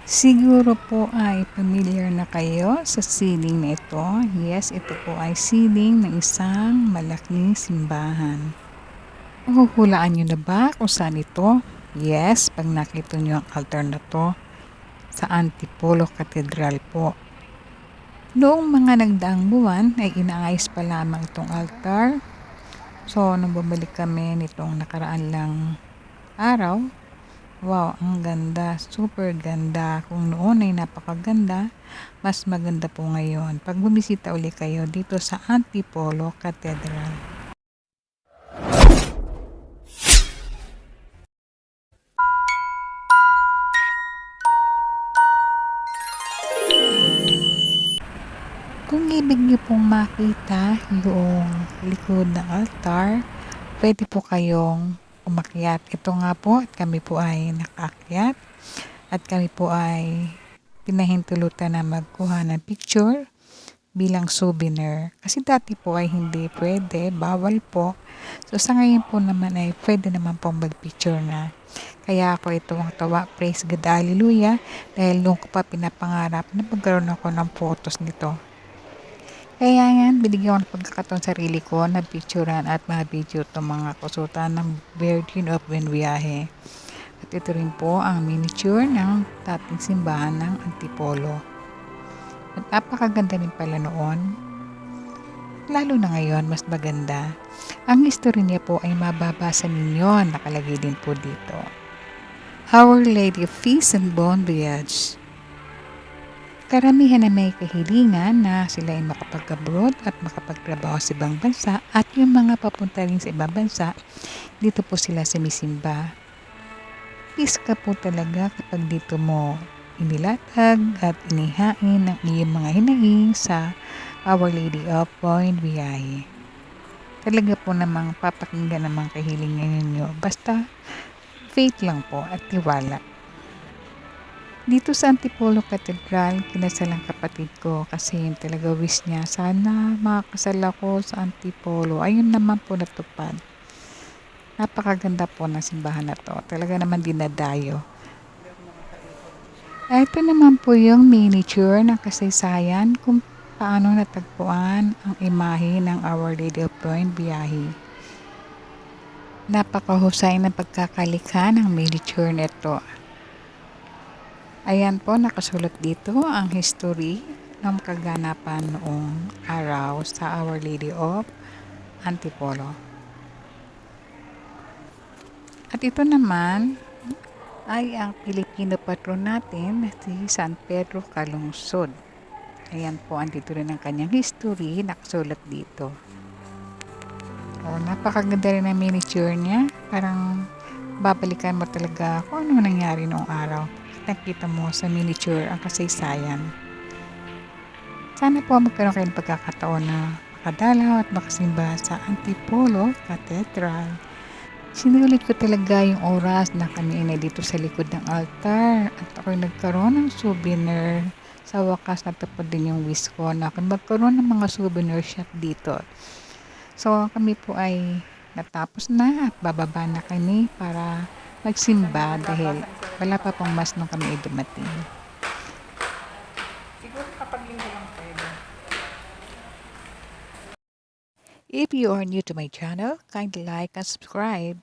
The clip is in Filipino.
Siguro po ay familiar na kayo sa sining na ito. Yes, ito po ay sining ng isang malaking simbahan. Mahuhulaan nyo na ba kung saan ito? Yes, pag nakita nyo ang altar na to, sa Antipolo Cathedral po. Noong mga nagdaang buwan ay inaayos pa lamang itong altar. So, nung bumalik kami nitong nakaraan lang araw, wow, ang ganda. Super ganda. Kung noon ay napakaganda, mas maganda po ngayon. Pag bumisita uli kayo dito sa Antipolo Cathedral. Kung ibig niyo pong makita yung likod ng altar, pwede po kayong umakyat. Ito nga po at kami po ay nakaakyat at kami po ay pinahintulutan na magkuha ng picture bilang souvenir. Kasi dati po ay hindi pwede, bawal po. So sa ngayon po naman ay pwede naman pong mag-picture na. Kaya ako itong tawa, praise God, hallelujah, dahil nung ko pa pinapangarap na magkaroon ako ng photos nito. Kaya yan, binigyan ko ng pagkakataon sarili ko na picturean at mga video itong mga kusutan ng Virgin of Buenviaje. At ito rin po ang miniature ng dating simbahan ng Antipolo. At napakaganda rin pala noon. Lalo na ngayon, mas maganda. Ang history niya po ay mababasa ninyo, nakalagay din po dito. Our Lady of Peace and Bon Voyage. Karamihan na may kahilingan na sila ay makapag-abroad at makapagtrabaho sa ibang bansa at yung mga papunta rin sa ibang bansa, dito po sila sumisimba. Peace ka po talaga kapag dito mo inilatag at inihain ang iyong mga hinaing sa Our Lady of Buenviaje. Talaga po namang papakinggan ng mga kahilingan ninyo. Basta faith lang po at tiwala. Dito sa Antipolo Cathedral, kinasal ang kapatid ko kasi yung talaga wish niya, sana makakasal ako sa Antipolo. Ayun naman po natupad. Napakaganda po ng simbahan na to. Talaga naman dinadayo. Ito naman po yung miniature ng kasaysayan kung paano natagpuan ang imahe ng Our Lady of Buenviaje. Napakahusay ng pagkakalikha ng miniature nito. Ayan po, nakasulat dito ang history ng kaganapan noong araw sa Our Lady of Antipolo. At ito naman ay ang Pilipino patron natin, si San Pedro Calungsod. Ayan po, andito rin ang kanyang history, nakasulat dito. Napakaganda rin ang miniature niya. Parang babalikan mo talaga kung ano nangyari noong araw. Nakita mo sa miniature ang kasaysayan. Sana po magkaroon kayo ng pagkakataon na makadalaw at makasimba sa Antipolo Cathedral. Sinulit ko talaga yung oras na kami ay dito sa likod ng altar at ako'y nagkaroon ng souvenir. Sa wakas natupad din yung wish ko na magkaroon ng mga souvenir shop dito. So kami po ay natapos na at bababa na kami para magsimba dahil wala pa pong mas nung kami dumating. Siguro kapag linggo lang pwede. If you are new to my channel, kindly like and subscribe.